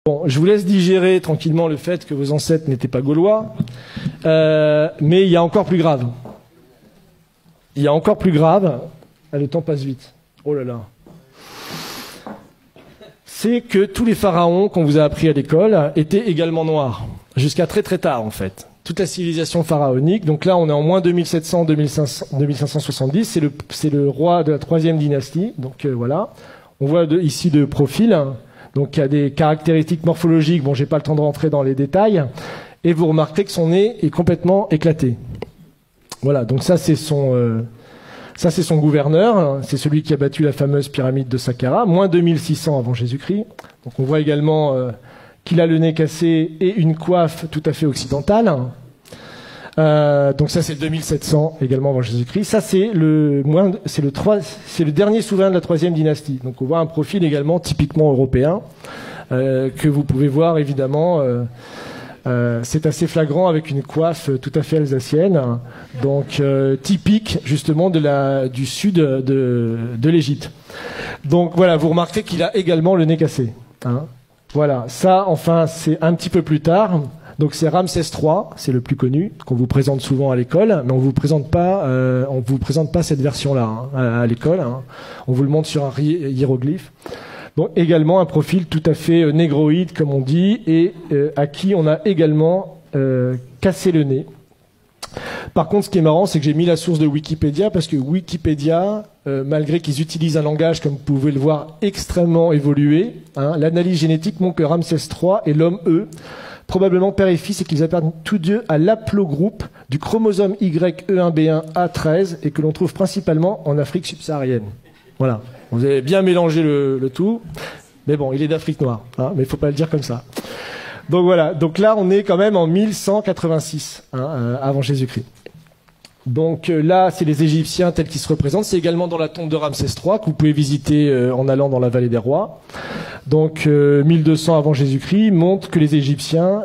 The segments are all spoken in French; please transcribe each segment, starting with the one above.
Bon, je vous laisse digérer tranquillement le fait que vos ancêtres n'étaient pas gaulois, mais il y a encore plus grave. Il y a encore plus grave. Ah, le temps passe vite. Oh là là. C'est que tous les pharaons qu'on vous a appris à l'école étaient également noirs, jusqu'à très très tard en fait. Toute la civilisation pharaonique, donc là on est en moins 2570, c'est le roi de la 3e dynastie, donc voilà. On voit ici de profil, donc il y a des caractéristiques morphologiques, bon j'ai pas le temps de rentrer dans les détails, et vous remarquerez que son nez est complètement éclaté. Voilà, donc ça c'est son gouverneur, c'est celui qui a battu la fameuse pyramide de Saqqara, moins 2600 avant Jésus-Christ. Donc on voit également qu'il a le nez cassé et une coiffe tout à fait occidentale. Donc ça c'est 2700 également avant Jésus-Christ. Ça c'est le dernier souverain de la 3e dynastie. Donc on voit un profil également typiquement européen que vous pouvez voir évidemment. C'est assez flagrant avec une coiffe tout à fait alsacienne, donc typique justement du sud de l'Égypte. Donc voilà, vous remarquez qu'il a également le nez cassé. Hein. Voilà, ça enfin c'est un petit peu plus tard. Donc c'est Ramsès III, c'est le plus connu, qu'on vous présente souvent à l'école, mais on vous présente pas cette version-là hein, à l'école. Hein. On vous le montre sur un hiéroglyphe. Donc également un profil tout à fait négroïde, comme on dit, et à qui on a également cassé le nez. Par contre, ce qui est marrant, c'est que j'ai mis la source de Wikipédia, parce que Wikipédia, malgré qu'ils utilisent un langage, comme vous pouvez le voir, extrêmement évolué, hein, l'analyse génétique montre que Ramsès III et l'homme E, probablement père et fils, et qu'ils appartiennent tous deux à l'aplogroupe du chromosome YE1B1A13, et que l'on trouve principalement en Afrique subsaharienne. Voilà. Vous avez bien mélangé le tout. Mais bon, il est d'Afrique noire. Hein, mais il ne faut pas le dire comme ça. Donc voilà. Donc là, on est quand même en 1186 hein, avant Jésus-Christ. Donc là, c'est les Égyptiens tels qu'ils se représentent. C'est également dans la tombe de Ramsès III que vous pouvez visiter en allant dans la vallée des rois. Donc 1200 avant Jésus-Christ montre que les Égyptiens...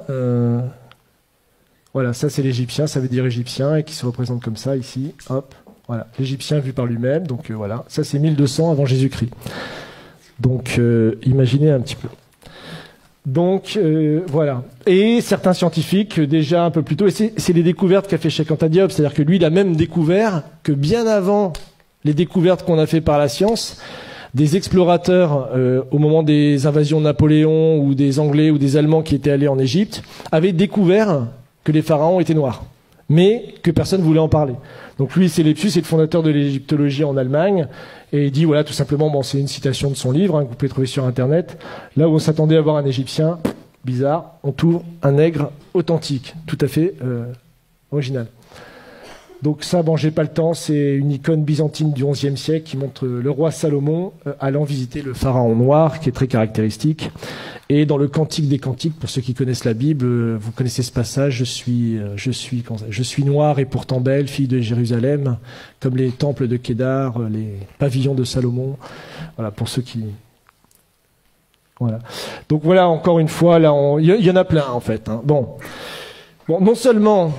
voilà, ça c'est l'Égyptien, ça veut dire Égyptien, et qui se représente comme ça ici. Hop. Voilà, l'Égyptien vu par lui-même, donc voilà, ça c'est 1200 avant Jésus-Christ. Donc imaginez un petit peu. Donc voilà. Et certains scientifiques, déjà un peu plus tôt, et c'est les découvertes qu'a fait Cheikh Anta Diop, c'est-à-dire que lui il a même découvert que bien avant les découvertes qu'on a fait par la science, des explorateurs au moment des invasions de Napoléon ou des Anglais ou des Allemands qui étaient allés en Égypte, avaient découvert que les pharaons étaient noirs, mais que personne ne voulait en parler. Donc lui, c'est Lepsius, c'est le fondateur de l'égyptologie en Allemagne, et il dit, voilà, tout simplement, bon, c'est une citation de son livre, hein, que vous pouvez trouver sur Internet, là où on s'attendait à voir un Égyptien, bizarre, on trouve un nègre authentique, tout à fait original. Donc ça, bon, j'ai pas le temps, c'est une icône byzantine du XIe siècle qui montre le roi Salomon allant visiter le pharaon noir, qui est très caractéristique. Et dans le Cantique des Cantiques, pour ceux qui connaissent la Bible, vous connaissez ce passage, je suis noir et pourtant belle, fille de Jérusalem, comme les temples de Kédar, les pavillons de Salomon. Voilà, pour ceux qui... Voilà. Donc voilà, encore une fois, là, il y en a plein, en fait. Hein. Bon, non seulement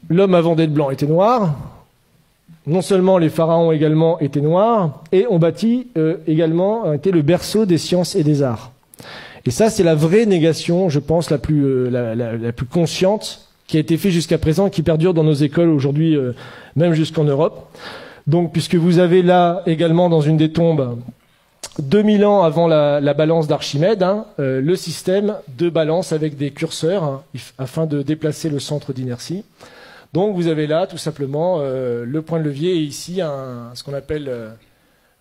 l'homme avant d'être blanc était noir, non seulement les pharaons également étaient noirs, et on bâtit également, était le berceau des sciences et des arts. Et ça, c'est la vraie négation, je pense, la plus consciente qui a été faite jusqu'à présent et qui perdure dans nos écoles aujourd'hui, même jusqu'en Europe. Donc, puisque vous avez là également dans une des tombes, 2000 ans avant la balance d'Archimède, hein, le système de balance avec des curseurs hein, afin de déplacer le centre d'inertie. Donc, vous avez là tout simplement le point de levier et ici ce qu'on appelle...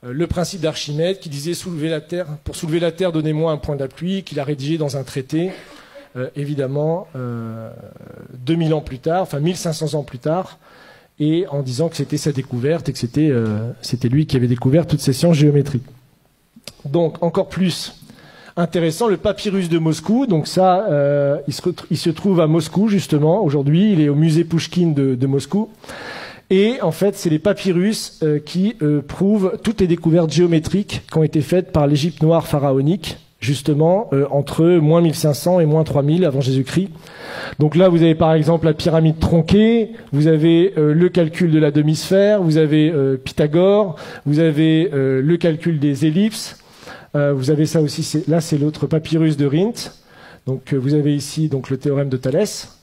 le principe d'Archimède qui disait pour soulever la Terre, donnez-moi un point d'appui, qu'il a rédigé dans un traité, évidemment, 2000 ans plus tard, enfin 1500 ans plus tard, et en disant que c'était sa découverte et que c'était lui qui avait découvert toutes ces sciences géométriques. Donc, encore plus intéressant, le papyrus de Moscou, donc ça, il se trouve à Moscou, justement, aujourd'hui, il est au musée Pouchkine de Moscou. Et en fait, c'est les papyrus qui prouvent toutes les découvertes géométriques qui ont été faites par l'Égypte noire pharaonique, justement, entre moins 1500 et moins 3000 avant Jésus-Christ. Donc là, vous avez par exemple la pyramide tronquée, vous avez le calcul de la demi-sphère, vous avez Pythagore, vous avez le calcul des ellipses, Vous avez ça aussi, là c'est l'autre papyrus de Rhind. Donc vous avez ici donc, le théorème de Thalès.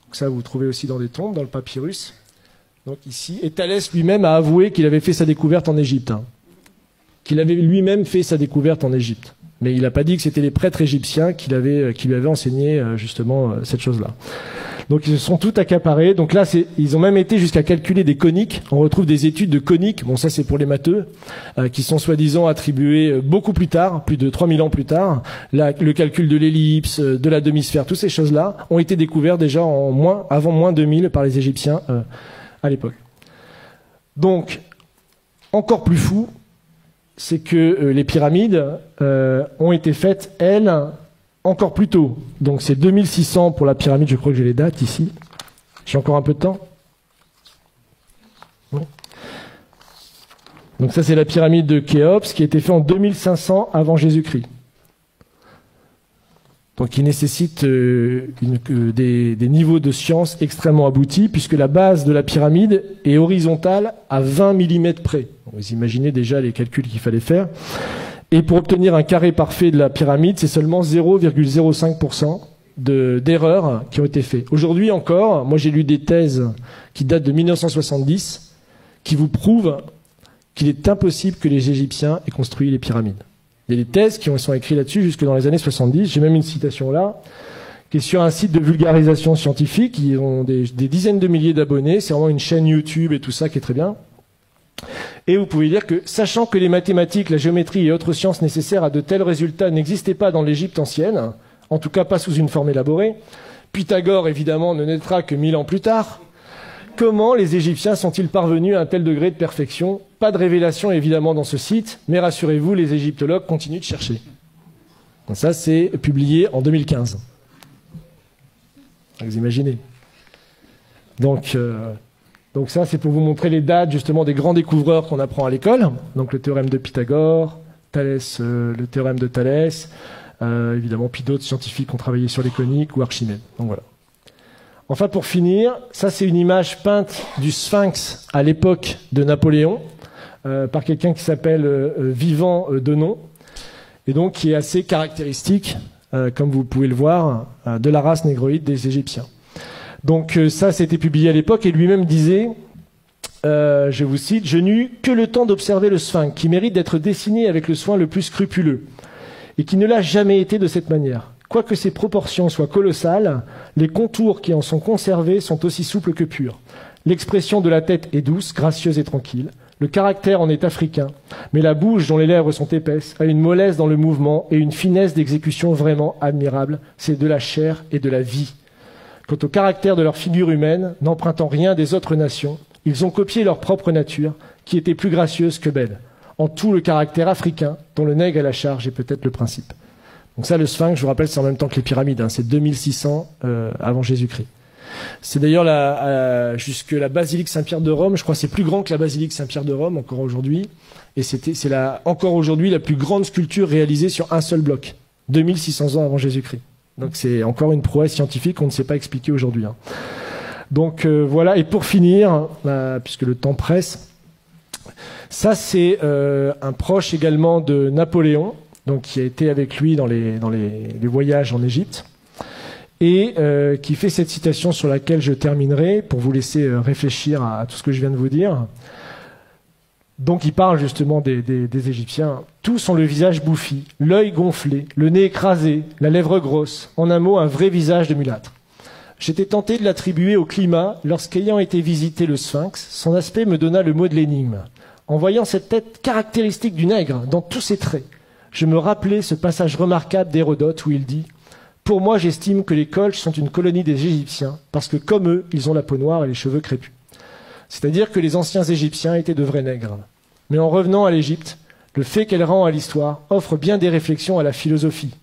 Donc, ça vous trouvez aussi dans des tombes, dans le papyrus. Donc ici, et Thalès lui-même a avoué qu'il avait fait sa découverte en Égypte. Hein. Qu'il avait lui-même fait sa découverte en Égypte. Mais il n'a pas dit que c'était les prêtres égyptiens qui lui avaient enseigné justement cette chose-là. Donc ils se sont tout accaparés. Donc là, ils ont même été jusqu'à calculer des coniques. On retrouve des études de coniques, bon ça c'est pour les matheux, qui sont soi-disant attribuées beaucoup plus tard, plus de 3000 ans plus tard. Le calcul de l'ellipse, de la demi-sphère, toutes ces choses-là ont été découvertes déjà avant moins 2000 par les Égyptiens à l'époque. Donc, encore plus fou, c'est que les pyramides ont été faites, elles, encore plus tôt. Donc c'est 2600 pour la pyramide, je crois que j'ai les dates ici. J'ai encore un peu de temps. Oui. Donc ça c'est la pyramide de Khéops qui a été faite en 2500 avant Jésus-Christ. Donc qui nécessite des niveaux de science extrêmement aboutis puisque la base de la pyramide est horizontale à 20 mm près. Vous imaginez déjà les calculs qu'il fallait faire. Et pour obtenir un carré parfait de la pyramide, c'est seulement 0,05% d'erreurs qui ont été faites. Aujourd'hui encore, moi j'ai lu des thèses qui datent de 1970 qui vous prouvent qu'il est impossible que les Égyptiens aient construit les pyramides. Il y a des thèses qui sont écrites là-dessus jusque dans les années 70. J'ai même une citation là, qui est sur un site de vulgarisation scientifique. Ils ont des dizaines de milliers d'abonnés. C'est vraiment une chaîne YouTube et tout ça qui est très bien. Et vous pouvez lire que, sachant que les mathématiques, la géométrie et autres sciences nécessaires à de tels résultats n'existaient pas dans l'Égypte ancienne, en tout cas pas sous une forme élaborée, Pythagore évidemment ne naîtra que 1000 ans plus tard, comment les Égyptiens sont-ils parvenus à un tel degré de perfection? Pas de révélation évidemment dans ce site, mais rassurez-vous, les égyptologues continuent de chercher. Donc ça c'est publié en 2015. Vous imaginez. Donc ça, c'est pour vous montrer les dates justement des grands découvreurs qu'on apprend à l'école. Donc le théorème de Pythagore, Thalès, le théorème de Thalès, évidemment puis d'autres scientifiques qui ont travaillé sur les coniques ou Archimède. Donc voilà. Enfin pour finir, ça c'est une image peinte du Sphinx à l'époque de Napoléon par quelqu'un qui s'appelle Vivant Denon et donc qui est assez caractéristique, comme vous pouvez le voir, de la race négroïde des Égyptiens. Donc ça, c'était publié à l'époque, et lui-même disait, je vous cite, « Je n'eus que le temps d'observer le sphinx, qui mérite d'être dessiné avec le soin le plus scrupuleux, et qui ne l'a jamais été de cette manière. Quoique ses proportions soient colossales, les contours qui en sont conservés sont aussi souples que purs. L'expression de la tête est douce, gracieuse et tranquille. Le caractère en est africain, mais la bouche dont les lèvres sont épaisses a une mollesse dans le mouvement et une finesse d'exécution vraiment admirable. C'est de la chair et de la vie. Quant au caractère de leur figure humaine, n'empruntant rien des autres nations, ils ont copié leur propre nature, qui était plus gracieuse que belle. En tout le caractère africain, dont le nègre est la charge et peut-être le principe. » Donc ça, le Sphinx, je vous rappelle, c'est en même temps que les pyramides, hein, c'est 2600 avant Jésus-Christ. C'est d'ailleurs jusque la basilique Saint-Pierre de Rome, je crois que c'est plus grand que la basilique Saint-Pierre de Rome encore aujourd'hui, et c'est encore aujourd'hui la plus grande sculpture réalisée sur un seul bloc, 2600 ans avant Jésus-Christ. Donc c'est encore une prouesse scientifique qu'on ne sait pas expliquer aujourd'hui. Hein. Donc voilà, et pour finir, puisque le temps presse, ça c'est un proche également de Napoléon, donc qui a été avec lui dans les voyages en Égypte, et qui fait cette citation sur laquelle je terminerai pour vous laisser réfléchir à tout ce que je viens de vous dire. Donc il parle justement des Égyptiens. Tous ont le visage bouffi, l'œil gonflé, le nez écrasé, la lèvre grosse. En un mot, un vrai visage de mulâtre. J'étais tenté de l'attribuer au climat lorsqu'ayant été visiter le Sphinx, son aspect me donna le mot de l'énigme. En voyant cette tête caractéristique du nègre dans tous ses traits, je me rappelais ce passage remarquable d'Hérodote où il dit « Pour moi, j'estime que les Colches sont une colonie des Égyptiens parce que comme eux, ils ont la peau noire et les cheveux crépus. » C'est-à-dire que les anciens Égyptiens étaient de vrais nègres. Mais en revenant à l'Égypte, le fait qu'elle rend à l'histoire offre bien des réflexions à la philosophie.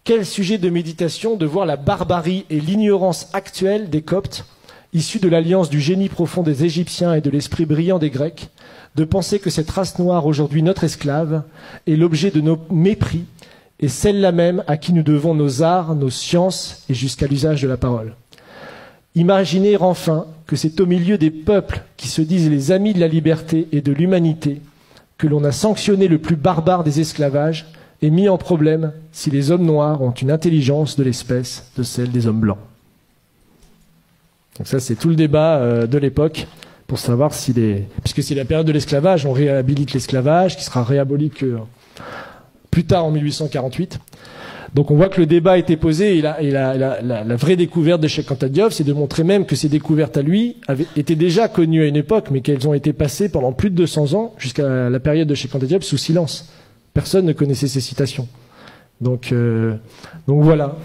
Quel sujet de méditation de voir la barbarie et l'ignorance actuelle des Coptes, issus de l'alliance du génie profond des Égyptiens et de l'esprit brillant des Grecs, de penser que cette race noire, aujourd'hui notre esclave, est l'objet de nos mépris et celle-là même à qui nous devons nos arts, nos sciences et jusqu'à l'usage de la parole. Imaginez enfin que c'est au milieu des peuples qui se disent les amis de la liberté et de l'humanité que l'on a sanctionné le plus barbare des esclavages est mis en problème si les hommes noirs ont une intelligence de l'espèce de celle des hommes blancs. Donc ça, c'est tout le débat de l'époque pour savoir si puisque c'est la période de l'esclavage, on réhabilite l'esclavage, qui sera réaboli que plus tard en 1848. Donc on voit que le débat a été posé et la vraie découverte de Cheikh Anta Diop, c'est de montrer même que ces découvertes à lui étaient déjà connues à une époque, mais qu'elles ont été passées pendant plus de 200 ans, jusqu'à la période de Cheikh Anta Diop, sous silence. Personne ne connaissait ces citations. Donc voilà.